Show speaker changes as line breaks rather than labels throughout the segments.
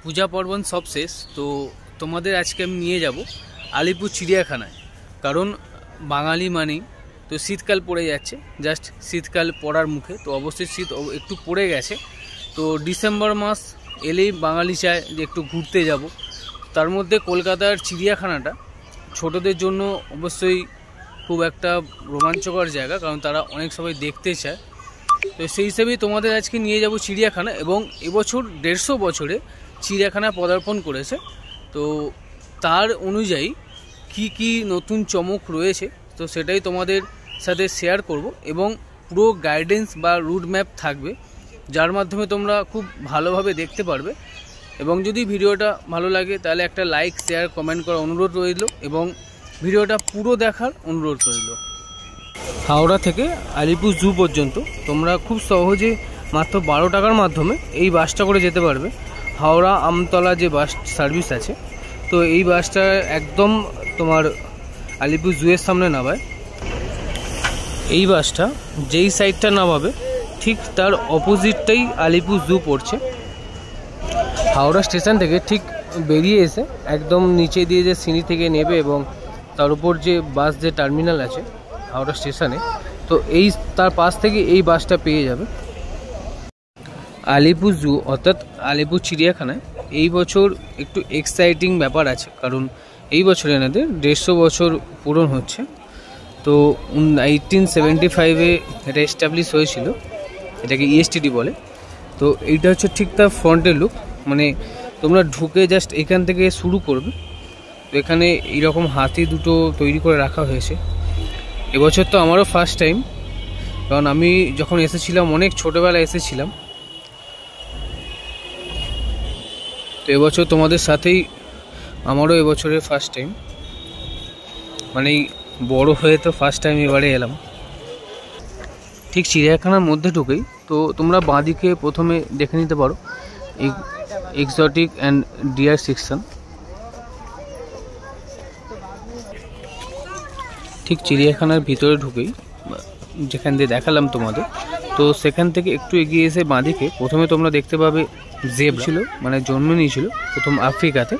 পূজা পার্বণ সব শেষ, তো তোমাদের আজকে আমি নিয়ে যাব আলিপুর চিড়িয়াখানায়। কারণ বাঙালি মানেই তো শীতকাল পড়ে যাচ্ছে, জাস্ট শীতকাল পড়ার মুখে, তো অবশ্যই শীত একটু পড়ে গেছে। তো ডিসেম্বর মাস এলেই বাঙালি চায় যে একটু ঘুরতে যাব। তার মধ্যে কলকাতার চিড়িয়াখানাটা ছোটদের জন্য অবশ্যই খুব একটা রোমাঞ্চকর জায়গা, কারণ তারা অনেক সবাই দেখতে চায়। তো সেই হিসেবেই তোমাদের আজকে নিয়ে যাব চিড়িয়াখানা। এবং এবছর 150 বছরে চিড়িয়াখানা পদার্পণ করেছে, তো তার অনুযায়ী কি কি নতুন চমক রয়েছে তো সেটাই তোমাদের সাথে শেয়ার করব। এবং পুরো গাইডেন্স বা রুট ম্যাপ থাকবে, যার মাধ্যমে তোমরা খুব ভালোভাবে দেখতে পারবে। এবং যদি ভিডিওটা ভালো লাগে তাহলে একটা লাইক, শেয়ার, কমেন্ট করার অনুরোধ রইল এবং ভিডিওটা পুরো দেখার অনুরোধ রইল। হাওড়া থেকে আলিপুর জু পর্যন্ত তোমরা খুব সহজে মাত্র 12 টাকার মাধ্যমে এই বাসটা করে যেতে পারবে। হাওড়া আমতলা যে বাস সার্ভিস আছে, তো এই বাসটা একদম তোমার আলিপুর জুয়ের সামনে নামায়। এই বাসটা যেই সাইডটা নামাবে ঠিক তার অপোজিটটাই আলিপুর জু পড়ছে। হাওড়া স্টেশন থেকে ঠিক বেরিয়ে এসে একদম নিচে দিয়ে যে সিঁড়ি থেকে নেবে এবং তার উপর যে বাস যে টার্মিনাল আছে হাওড়া স্টেশনে, তো এই তার পাশ থেকে এই বাসটা পেয়ে যাবে। আলিপুর জু অর্থাৎ আলিপুর চিড়িয়াখানায় এই বছর একটু এক্সাইটিং ব্যাপার আছে, কারণ এই বছর এনাদের 150 বছর পূরণ হচ্ছে। তো 1875-এ এটা এস্টাবলিশ হয়েছিল, এটাকে ইএসটিডি বলে। তো এইটা হচ্ছে ঠিক তার ফ্রন্টের লুক, মানে তোমরা ঢুকে জাস্ট এখান থেকে শুরু করবে। তো এখানে এইরকম হাতি দুটো তৈরি করে রাখা হয়েছে। এবছর তো আমারও ফার্স্ট টাইম, কারণ আমি যখন এসেছিলাম অনেক ছোটোবেলায় এসেছিলাম। তো এবছর তোমাদের সাথেই আমারও এবছরের ফার্স্ট টাইম, মানে বড় হয়ে তো ফার্স্ট টাইম এবারে এলাম। ঠিক চিড়িয়াখানার মধ্যে ঢুকেই তো তোমরা বাঁদিকে প্রথমে দেখে নিতে পারো এক্সোটিক অ্যান্ড ডিয়ার সেকশন। ঠিক চিড়িয়াখানার ভিতরে ঢুকেই যেখান দিয়ে দেখালাম তোমাদের, তো সেখান থেকে একটু এগিয়ে এসে বাঁদিকে প্রথমে তোমরা দেখতে পাবে জেব্রা ছিল, মানে জন্ম নিয়েছিল প্রথম আফ্রিকাতে।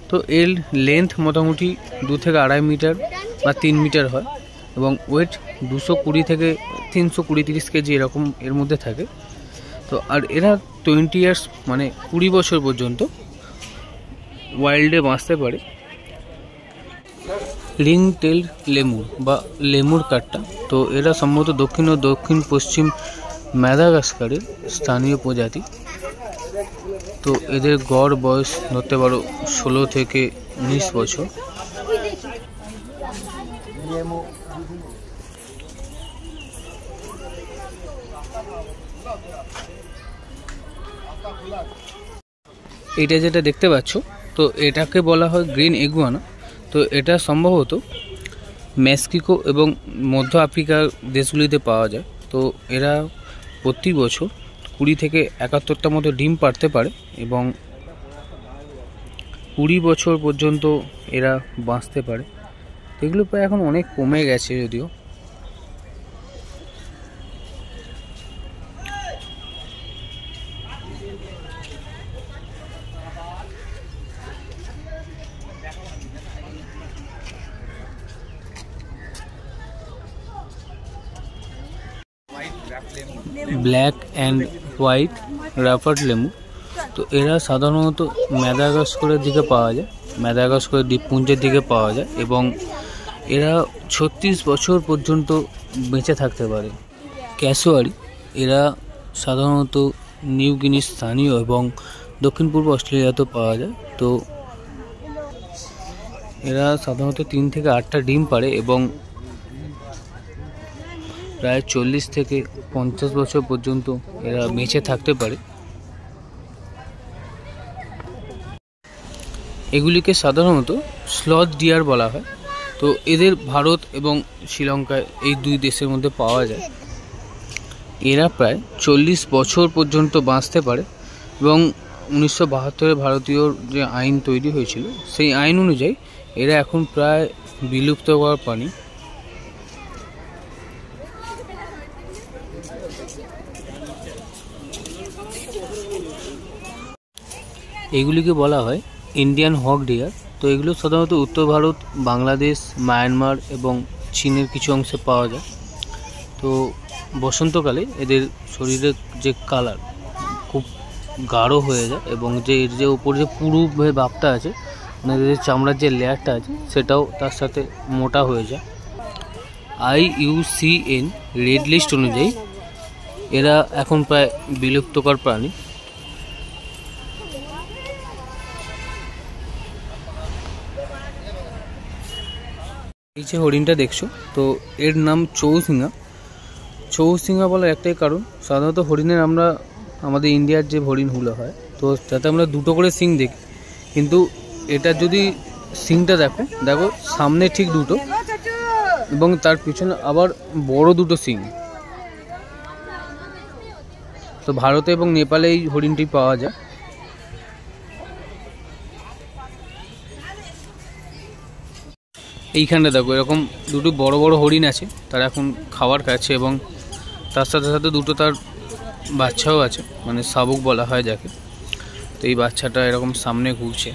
তো এর লেন্থ মোটামুটি 2 থেকে 2.5 মিটার বা 3 মিটার হয় এবং ওয়েট 220 থেকে 320-30 কেজি এরকম এর মধ্যে থাকে। তো আর এরা 20 ইয়ার্স মানে 20 বছর পর্যন্ত ওয়াইল্ডে বাঁচতে পারে। রিং টেল লেমুর বা লেমুর কাঠটা, তো এরা সম্ভবত দক্ষিণ ও দক্ষিণ পশ্চিম মাদাগাস্কারের স্থানীয় প্রজাতি। তো এদের গড় বয়স ধরতে পারো 16 থেকে 19 বছর। এইটা যেটা দেখতে পাচ্ছ, তো এটাকে বলা হয় গ্রিন এগুয়ানা। তো এটা সম্ভবত মেক্সিকো এবং মধ্য আফ্রিকার দেশগুলিতে পাওয়া যায়। তো এরা প্রতি বছর 20 থেকে 71টা মতো ডিম পাড়তে পারে এবং 20 বছর পর্যন্ত এরা বাঁচতে পারে। এগুলো প্রায় এখন অনেক কমে গেছে যদিও। ব্ল্যাক অ্যান্ড হোয়াইট রাফার্ড লেমু, তো এরা সাধারণত মাদাগাস্কারের দিকে পাওয়া যায়, মাদাগাস্কার দ্বীপপুঞ্জের দিকে পাওয়া যায় এবং এরা 36 বছর পর্যন্ত বেঁচে থাকতে পারে। ক্যাসোয়ারি, এরা সাধারণত নিউ গিনির স্থানীয় এবং দক্ষিণ পূর্ব অস্ট্রেলিয়াতেও পাওয়া যায়। তো এরা সাধারণত 3 থেকে 8টা ডিম পাড়ে এবং প্রায় 40 থেকে 50 বছর পর্যন্ত এরা বেঁচে থাকতে পারে। এগুলিকে সাধারণত স্লথ ডিয়ার বলা হয়। তো এদের ভারত এবং শ্রীলঙ্কায় এই 2 দেশের মধ্যে পাওয়া যায়। এরা প্রায় 40 বছর পর্যন্ত বাঁচতে পারে এবং 1972-এ ভারতীয় যে আইন তৈরি হয়েছিল সেই আইন অনুযায়ী এরা এখন প্রায় বিলুপ্ত হওয়ার প্রাণী। এগুলিকে বলা হয় ইন্ডিয়ান হক ডিয়ার। তো এগুলো সাধারণত উত্তর ভারত, বাংলাদেশ, মায়ানমার এবং চীনের কিছু অংশে পাওয়া যায়। তো বসন্তকালে এদের শরীরের যে কালার খুব গাঢ় হয়ে যায় এবং যে এর যে উপর যে পুরু ভাবটা আছে, মানে এদের চামড়ার যে লেয়ারটা আছে সেটাও তার সাথে মোটা হয়ে যায়। IUCN রেড লিস্ট অনুযায়ী এরা এখন প্রায় বিলুপ্তকর প্রাণী। এই যে হরিণটা দেখছো, তো এর নাম চৌসিঙা। চৌসিঙা বলার একটাই কারণ, সাধারণত হরিণের আমরা আমাদের ইন্ডিয়ার যে হরিণগুলো হয় তো তাতে আমরা দুটো করে সিং দেখি, কিন্তু এটা যদি সিংটা দেখো দেখো সামনে ঠিক দুটো এবং তার পিছনে আবার বড় দুটো সিং। তো ভারতে এবং নেপালে এই হরিণটি পাওয়া যায়। এইখানটা দেখো এরকম দুটো বড় বড় হরিণ আছে, তারা এখন খাবার খাচ্ছে এবং তার সাথে সাথে দুটো তার বাচ্চাও আছে, মানে শাবক বলা হয় যাকে। তো এই বাচ্চাটা এরকম সামনে ঘুরছে।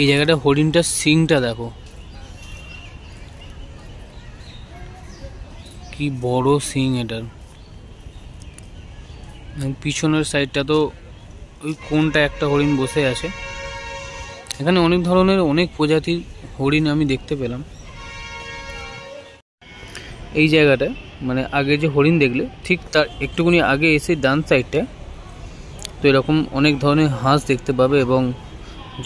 এই জায়গাটা হরিণটার সিংটা দেখো কি বড় সিং এটার। পিছনের সাইডটা তো ওই কোনটা একটা হরিণ বসে আছে। এখানে অনেক ধরনের অনেক প্রজাতির হরিণ আমি দেখতে পেলাম। এই জায়গাটা মানে আগে যে হরিণ দেখলে ঠিক তার একটুখানি আগে এসে ডান সাইডটা তো এরকম অনেক ধরনের হাঁস দেখতে পাবে এবং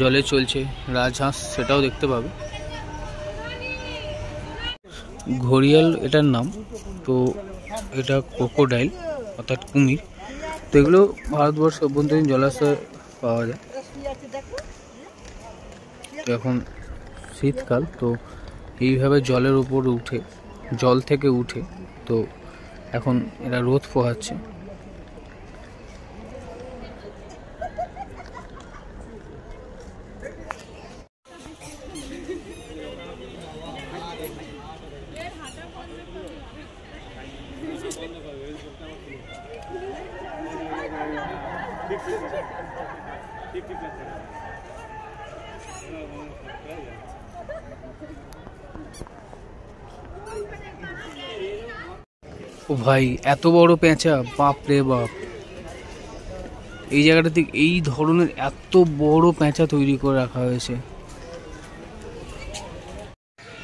জলে চলছে রাজহাঁস, সেটাও দেখতে পাবে। ঘড়িয়াল এটার নাম। তো এটা ক্রোকোডাইল অর্থাৎ কুমির। তো এগুলো ভারতবর্ষের অভ্যন্তরীণ জলাশয়ে পাওয়া যায়। তো এখন শীতকাল, তো এইভাবে জলের উপর উঠে, জল থেকে উঠে তো এখন এরা রোদ পোহাচ্ছে। ও ভাই, এত বড় পেঁচা, বাপ রে বাপ! এই জায়গাটাতে এই ধরনের এত বড় পেঁচা তৈরি করে রাখা হয়েছে।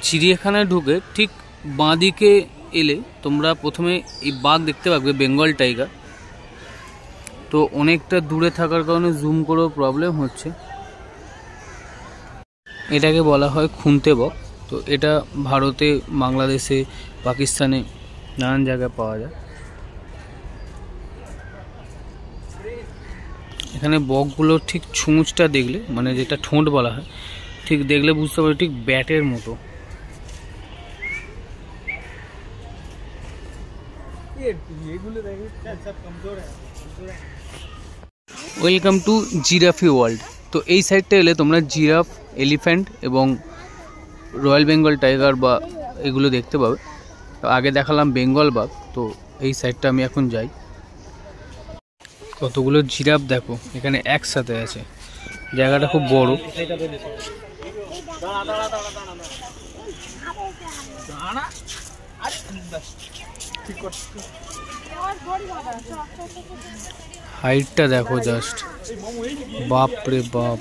চিড়িয়াখানায় ঢুকে ঠিক বাঁদিকে এলে তোমরা প্রথমে এই বাঘ দেখতে পাবে, বেঙ্গল টাইগার। তো অনেকটা দূরে থাকার কারণে জুম করেও প্রবলেম হচ্ছে। এটাকে বলা হয় খুন্তে বক। তো এটা ভারতে, বাংলাদেশে, পাকিস্তানে নানান জায়গায় পাওয়া যায়। এখানে বকগুলোর ঠিক ছুঁচটা দেখলে, মানে যেটা ঠোঁট বলা হয়, ঠিক দেখলে বুঝতে পারবে ঠিক ব্যাটের মতো। Welcome to Giraffy world. তো এই সাইডটা এলে তোমরা জিরাফ, এলিফ্যান্ট এবং রয়্যাল বেঙ্গল টাইগার বা এগুলো দেখতে পাবে। তো আগে দেখালাম বেঙ্গল বাঘ, তো এই সাইডটা আমি এখন যাই। কতগুলো জিরাফ দেখো এখানে একসাথে আছে, জায়গাটা খুব বড়। হাইটটা দেখো জাস্ট, বাপ রে বাপ।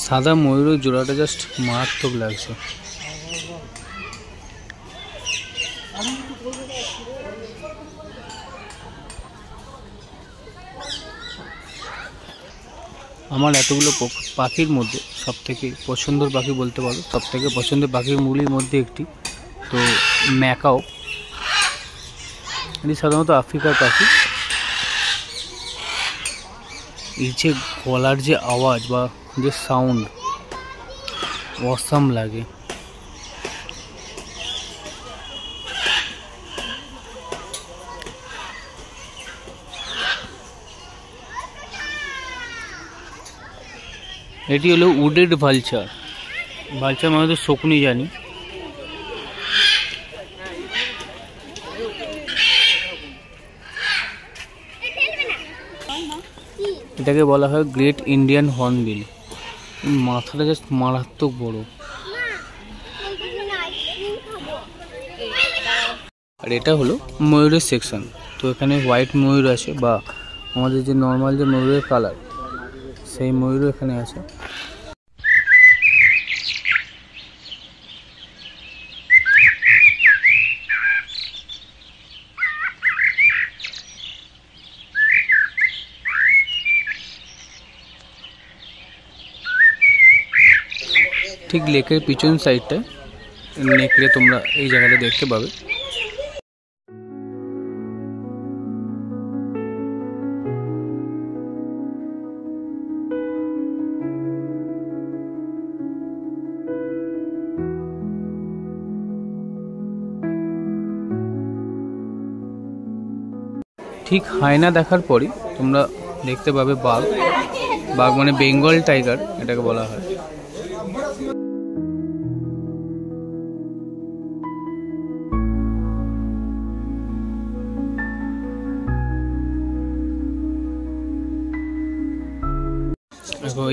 সাদা ময়ূরের জোড়াটা জাস্ট মারাত্মক লাগছে। আমার এতগুলো পাখির মধ্যে সবথেকে পছন্দের পাখি বলতে পারো, সবথেকে পছন্দের পাখিগুলির মধ্যে একটি তো ম্যাকাও। এটি সাধারণত আফ্রিকার পাখি। এই যে গলার যে আওয়াজ বা যে সাউন্ড অসাম লাগে। এটি হলো উডেড ভালচার। ভালচার মানে তো শকুনি জানি। এটাকে বলা হয় গ্রেট ইন্ডিয়ান হর্নবিল। মাথাটা জাস্ট মারাত্মক বড়। আর এটা হলো ময়ূরের সেকশন। তো এখানে হোয়াইট ময়ূর আছে, বা আমাদের যে নর্মাল যে ময়ূরের কালার সেই ময়ূরও এখানে আছে। ঠিক লেকের পিছন সাইডটায় নেকড়ে তোমরা এই জায়গাটা দেখতে পাবে। ঠিক হায়না দেখার পরই তোমরা দেখতে পাবে বাঘ। বাঘ মানে বেঙ্গল টাইগার এটাকে বলা হয়।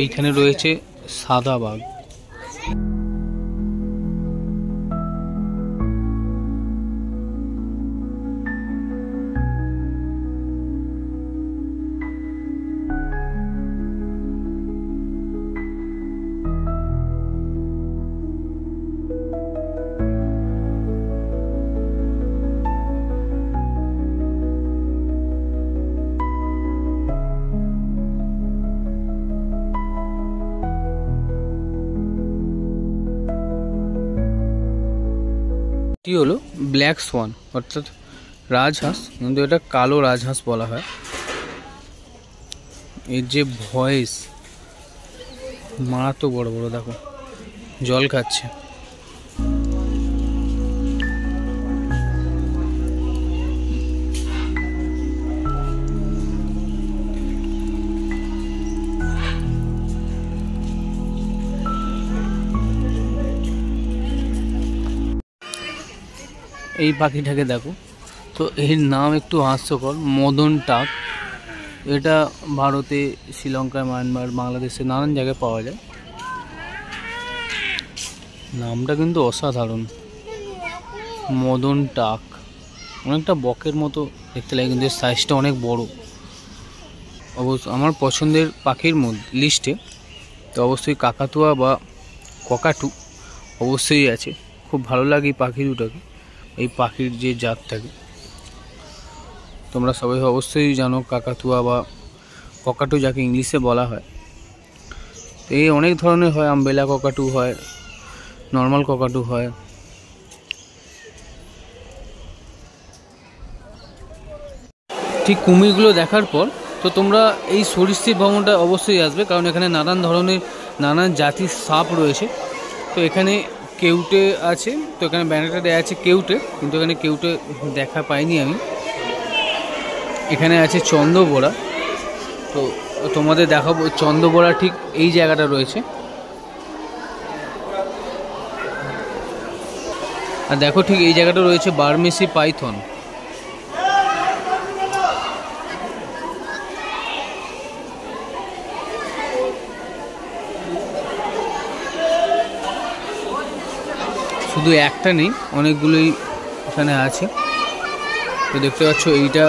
এইখানে রয়েছে সাদা বাঘ। এটি হলো ব্ল্যাক সোয়ান অর্থাৎ রাজহাঁস, কিন্তু এটা কালো রাজহাঁস বলা হয়। এর যে ভয়েস মারাত্মক বড় বড়, দেখো জল খাচ্ছে। এই পাখিটাকে দেখো, তো এর নাম একটু হাস্যকর, মদন টাক। এটা ভারতে, শ্রীলঙ্কায়, মায়ানমার, বাংলাদেশে নানান জায়গায় পাওয়া যায়। নামটা কিন্তু অসাধারণ, মদন টাক। অনেকটা বকের মতো দেখতে লাগে, কিন্তু এর সাইজটা অনেক বড়। অবশ্য আমার পছন্দের পাখির মধ্যে লিস্টে তো অবশ্যই কাকাতুয়া বা ককাটু অবশ্যই আছে। খুব ভালো লাগে এই পাখি দুটাকে, এই পাখির যে জাতটাকে। তোমরা সবাই অবশ্যই জানো কাকাতুয়া বা ককাটু যাকে ইংলিশে বলা হয়। এই অনেক ধরনের হয়, আমবেলা ককাটু হয়, নর্মাল ককাটু হয়। ঠিক কুমিরগুলো দেখার পর তো তোমরা এই সরীসৃপ ভ্রমণটা অবশ্যই আসবে, কারণ এখানে নানান ধরনের নানান জাতির সাপ রয়েছে। তো এখানে কেউটে আছে, তো এখানে ব্যানারটা দেওয়া আছে কেউটে, কিন্তু এখানে কেউটে দেখা পাইনি আমি। এখানে আছে চন্দ্রবোরা, তো তোমাদের দেখাবো চন্দ্রবোরা ঠিক এই জায়গাটা রয়েছে। আর দেখো ঠিক এই জায়গাটা রয়েছে বার্মেসি পাইথন। শুধু একটা নেই, অনেকগুলোই এখানে আছে। তো দেখতে পাচ্ছ এইটা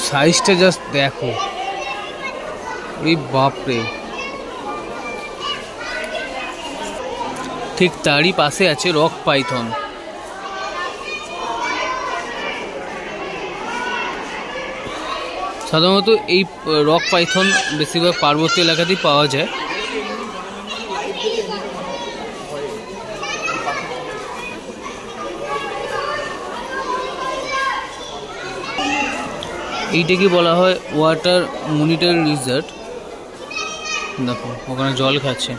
সাইজটা জাস্ট দেখো, এই বাপরে। ঠিক তারই পাশে আছে রক পাইথন। সাধারণত এই রক পাইথন বেশিরভাগ পার্বত্য এলাকাতেই পাওয়া যায়। এইটাকে বলা হয় ওয়াটার মনিটর রিসর্ট। দেখো ওখানে জল খাচ্ছে।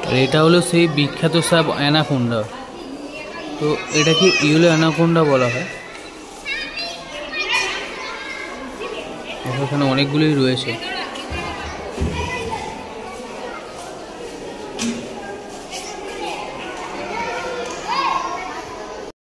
আর এটা হলো সেই বিখ্যাত সাপ অ্যানাকোন্ডা। তো এটাকে ইয়েলো অ্যানাকোন্ডা বলা হয়। এখানে অনেকগুলোই রয়েছে।